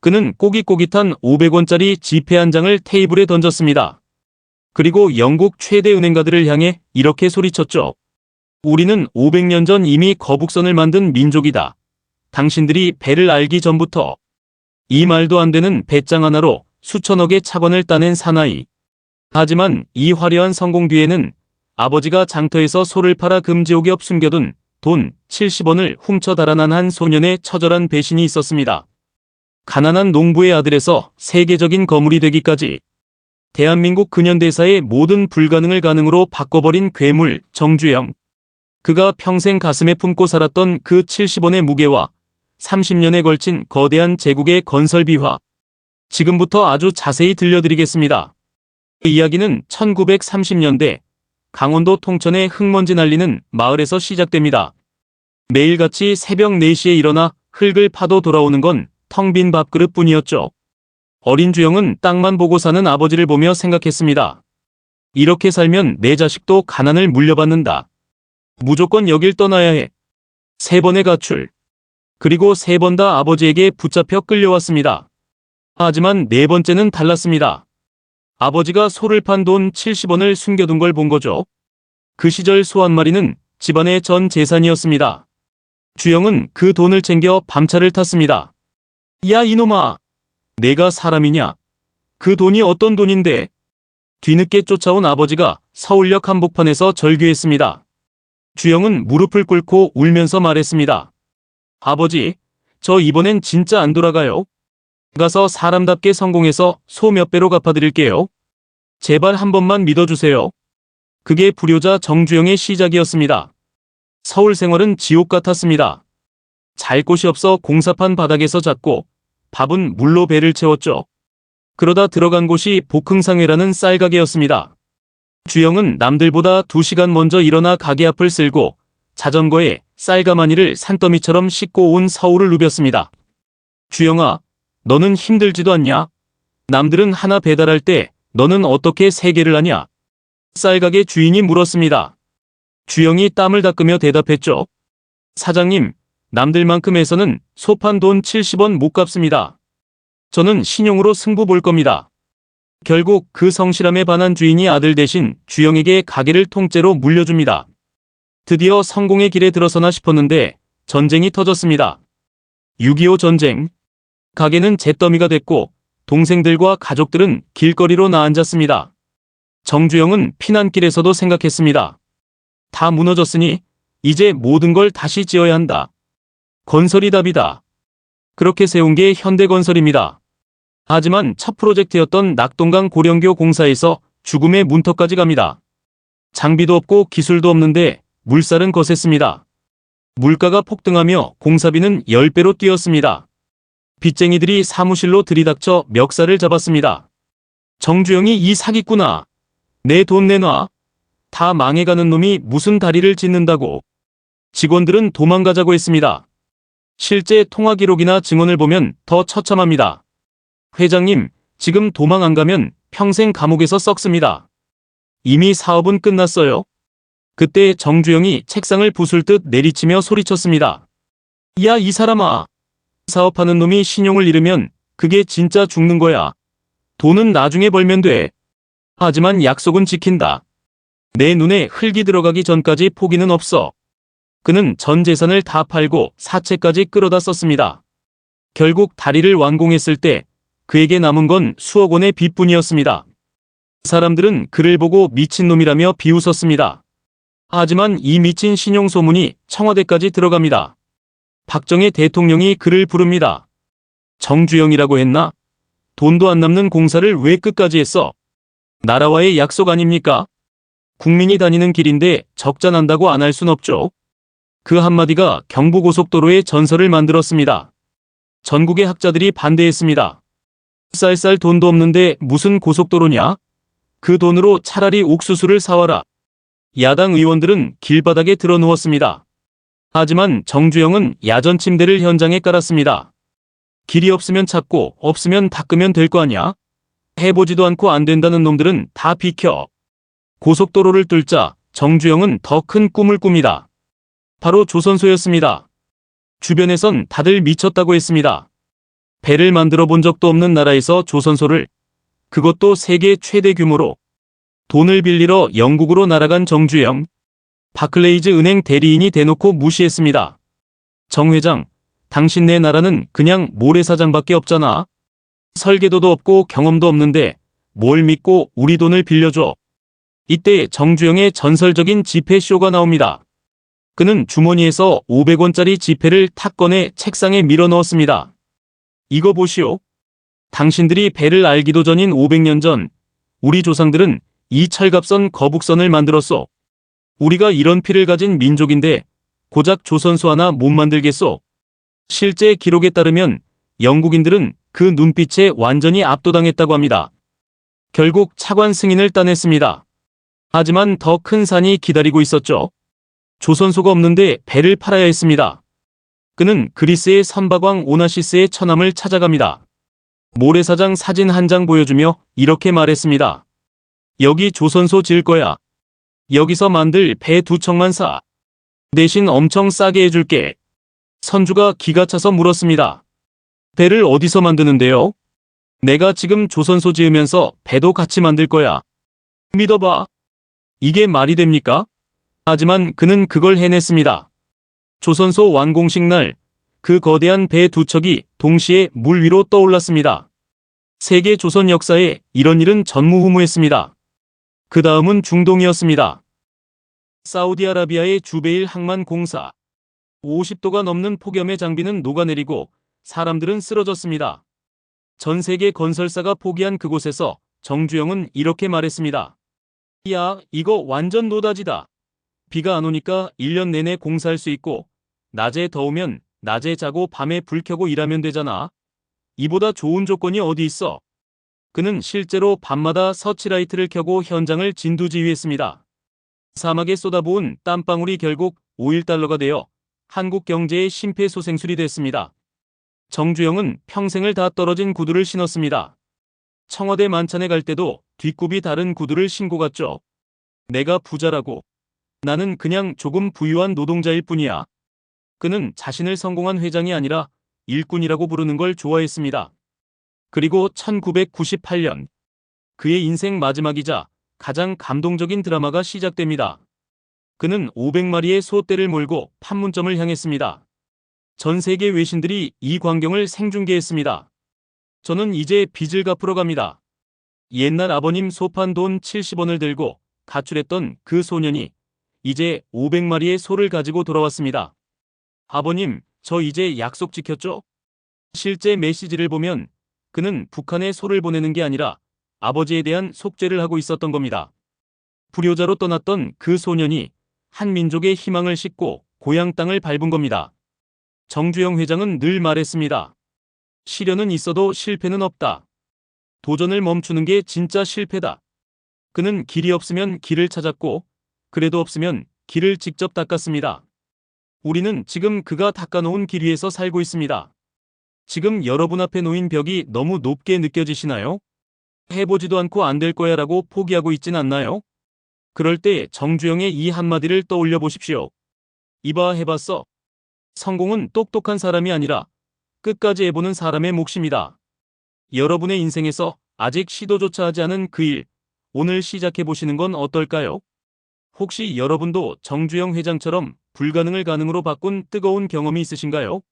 그는 꼬깃꼬깃한 500원짜리 지폐 한 장을 테이블에 던졌습니다. 그리고 영국 최대 은행가들을 향해 이렇게 소리쳤죠. 우리는 500년 전 이미 거북선을 만든 민족이다. 당신들이 배를 알기 전부터. 이 말도 안 되는 배짱 하나로 수천억의 차관을 따낸 사나이. 하지만 이 화려한 성공 뒤에는 아버지가 장터에서 소를 팔아 금지옥에 숨겨둔 돈 70원을 훔쳐 달아난 한 소년의 처절한 배신이 있었습니다. 가난한 농부의 아들에서 세계적인 거물이 되기까지 대한민국 근현대사의 모든 불가능을 가능으로 바꿔버린 괴물 정주영. 그가 평생 가슴에 품고 살았던 그 70원의 무게와 30년에 걸친 거대한 제국의 건설 비화. 지금부터 아주 자세히 들려드리겠습니다. 그 이야기는 1930년대 강원도 통천의 흙먼지 날리는 마을에서 시작됩니다. 매일같이 새벽 4시에 일어나 흙을 파도 돌아오는 건 텅 빈 밥그릇 뿐이었죠. 어린 주영은 땅만 보고 사는 아버지를 보며 생각했습니다. 이렇게 살면 내 자식도 가난을 물려받는다. 무조건 여길 떠나야 해. 3번의 가출. 그리고 3번 다 아버지에게 붙잡혀 끌려왔습니다. 하지만 4번째는 달랐습니다. 아버지가 소를 판 돈 70원을 숨겨둔 걸 본 거죠. 그 시절 소 한 마리는 집안의 전 재산이었습니다. 주영은 그 돈을 챙겨 밤차를 탔습니다. 야 이놈아! 내가 사람이냐? 그 돈이 어떤 돈인데? 뒤늦게 쫓아온 아버지가 서울역 한복판에서 절규했습니다. 주영은 무릎을 꿇고 울면서 말했습니다. 아버지, 저 이번엔 진짜 안 돌아가요. 가서 사람답게 성공해서 소 몇 배로 갚아드릴게요. 제발 한 번만 믿어주세요. 그게 불효자 정주영의 시작이었습니다. 서울 생활은 지옥 같았습니다. 잘 곳이 없어 공사판 바닥에서 잤고 밥은 물로 배를 채웠죠. 그러다 들어간 곳이 복흥상회라는 쌀가게였습니다. 주영은 남들보다 2시간 먼저 일어나 가게 앞을 쓸고 자전거에 쌀가마니를 산더미처럼 싣고 온 서울을 누볐습니다. 주영아, 너는 힘들지도 않냐? 남들은 하나 배달할 때 너는 어떻게 3개를 하냐? 쌀가게 주인이 물었습니다. 주영이 땀을 닦으며 대답했죠. 사장님, 남들만큼 해서는 소판 돈 70원 못 갚습니다. 저는 신용으로 승부 볼 겁니다. 결국 그 성실함에 반한 주인이 아들 대신 주영에게 가게를 통째로 물려줍니다. 드디어 성공의 길에 들어서나 싶었는데 전쟁이 터졌습니다. 6.25 전쟁. 가게는 잿더미가 됐고 동생들과 가족들은 길거리로 나앉았습니다. 정주영은 피난길에서도 생각했습니다. 다 무너졌으니 이제 모든 걸 다시 지어야 한다. 건설이 답이다. 그렇게 세운 게 현대건설입니다. 하지만 첫 프로젝트였던 낙동강 고령교 공사에서 죽음의 문턱까지 갑니다. 장비도 없고 기술도 없는데 물살은 거셌습니다. 물가가 폭등하며 공사비는 10배로 뛰었습니다. 빚쟁이들이 사무실로 들이닥쳐 멱살을 잡았습니다. 정주영이 이 사기꾼아. 내 돈 내놔. 다 망해가는 놈이 무슨 다리를 짓는다고. 직원들은 도망가자고 했습니다. 실제 통화 기록이나 증언을 보면 더 처참합니다. 회장님, 지금 도망 안 가면 평생 감옥에서 썩습니다. 이미 사업은 끝났어요. 그때 정주영이 책상을 부술 듯 내리치며 소리쳤습니다. 야, 이 사람아. 사업하는 놈이 신용을 잃으면 그게 진짜 죽는 거야. 돈은 나중에 벌면 돼. 하지만 약속은 지킨다. 내 눈에 흙이 들어가기 전까지 포기는 없어. 그는 전 재산을 다 팔고 사채까지 끌어다 썼습니다. 결국 다리를 완공했을 때 그에게 남은 건 수억 원의 빚뿐이었습니다. 사람들은 그를 보고 미친놈이라며 비웃었습니다. 하지만 이 미친 신용 소문이 청와대까지 들어갑니다. 박정희 대통령이 그를 부릅니다. 정주영이라고 했나? 돈도 안 남는 공사를 왜 끝까지 했어? 나라와의 약속 아닙니까? 국민이 다니는 길인데 적자 난다고 안 할 순 없죠. 그 한마디가 경부고속도로의 전설을 만들었습니다. 전국의 학자들이 반대했습니다. 쌀쌀 돈도 없는데 무슨 고속도로냐? 그 돈으로 차라리 옥수수를 사와라. 야당 의원들은 길바닥에 드러누웠습니다. 하지만 정주영은 야전 침대를 현장에 깔았습니다. 길이 없으면 찾고 없으면 닦으면 될 거 아냐? 해보지도 않고 안 된다는 놈들은 다 비켜. 고속도로를 뚫자 정주영은 더 큰 꿈을 꿉니다. 바로 조선소였습니다. 주변에선 다들 미쳤다고 했습니다. 배를 만들어 본 적도 없는 나라에서 조선소를, 그것도 세계 최대 규모로, 돈을 빌리러 영국으로 날아간 정주영. 바클레이즈 은행 대리인이 대놓고 무시했습니다. 정 회장, 당신네 나라는 그냥 모래사장밖에 없잖아. 설계도도 없고 경험도 없는데 뭘 믿고 우리 돈을 빌려줘. 이때 정주영의 전설적인 지폐쇼가 나옵니다. 그는 주머니에서 500원짜리 지폐를 탁 꺼내 책상에 밀어 넣었습니다. 이거 보시오. 당신들이 배를 알기도 전인 500년 전, 우리 조상들은 이 철갑선 거북선을 만들었소. 우리가 이런 피를 가진 민족인데 고작 조선소 하나 못 만들겠소. 실제 기록에 따르면 영국인들은 그 눈빛에 완전히 압도당했다고 합니다. 결국 차관 승인을 따냈습니다. 하지만 더 큰 산이 기다리고 있었죠. 조선소가 없는데 배를 팔아야 했습니다. 그는 그리스의 선박왕 오나시스의 처남을 찾아갑니다. 모래사장 사진 한 장 보여주며 이렇게 말했습니다. 여기 조선소 지을 거야. 여기서 만들 배 2척만 사. 대신 엄청 싸게 해줄게. 선주가 기가 차서 물었습니다. 배를 어디서 만드는데요? 내가 지금 조선소 지으면서 배도 같이 만들 거야. 믿어봐. 이게 말이 됩니까? 하지만 그는 그걸 해냈습니다. 조선소 완공식 날, 그 거대한 배 2척이 동시에 물 위로 떠올랐습니다. 세계 조선 역사에 이런 일은 전무후무했습니다. 그 다음은 중동이었습니다. 사우디아라비아의 주베일 항만 공사. 50도가 넘는 폭염의 장비는 녹아내리고 사람들은 쓰러졌습니다. 전 세계 건설사가 포기한 그곳에서 정주영은 이렇게 말했습니다. 야, 이거 완전 노다지다. 비가 안 오니까 1년 내내 공사할 수 있고 낮에 더우면 낮에 자고 밤에 불 켜고 일하면 되잖아. 이보다 좋은 조건이 어디 있어? 그는 실제로 밤마다 서치라이트를 켜고 현장을 진두지휘했습니다. 사막에 쏟아부은 땀방울이 결국 5.1달러가 되어 한국 경제의 심폐소생술이 됐습니다. 정주영은 평생을 다 떨어진 구두를 신었습니다. 청와대 만찬에 갈 때도 뒷굽이 다른 구두를 신고 갔죠. 내가 부자라고. 나는 그냥 조금 부유한 노동자일 뿐이야. 그는 자신을 성공한 회장이 아니라 일꾼이라고 부르는 걸 좋아했습니다. 그리고 1998년, 그의 인생 마지막이자 가장 감동적인 드라마가 시작됩니다. 그는 500마리의 소떼를 몰고 판문점을 향했습니다. 전 세계 외신들이 이 광경을 생중계했습니다. 저는 이제 빚을 갚으러 갑니다. 옛날 아버님 소판 돈 70원을 들고 가출했던 그 소년이 이제 500마리의 소를 가지고 돌아왔습니다. 아버님, 저 이제 약속 지켰죠? 실제 메시지를 보면 그는 북한에 소를 보내는 게 아니라 아버지에 대한 속죄를 하고 있었던 겁니다. 불효자로 떠났던 그 소년이 한 민족의 희망을 싣고 고향 땅을 밟은 겁니다. 정주영 회장은 늘 말했습니다. 시련은 있어도 실패는 없다. 도전을 멈추는 게 진짜 실패다. 그는 길이 없으면 길을 찾았고 그래도 없으면 길을 직접 닦았습니다. 우리는 지금 그가 닦아놓은 길 위에서 살고 있습니다. 지금 여러분 앞에 놓인 벽이 너무 높게 느껴지시나요? 해보지도 않고 안 될 거야 라고 포기하고 있진 않나요? 그럴 때 정주영의 이 한마디를 떠올려 보십시오. 이봐 해봤어. 성공은 똑똑한 사람이 아니라 끝까지 해보는 사람의 몫입니다. 여러분의 인생에서 아직 시도조차 하지 않은 그 일, 오늘 시작해보시는 건 어떨까요? 혹시 여러분도 정주영 회장처럼 불가능을 가능으로 바꾼 뜨거운 경험이 있으신가요?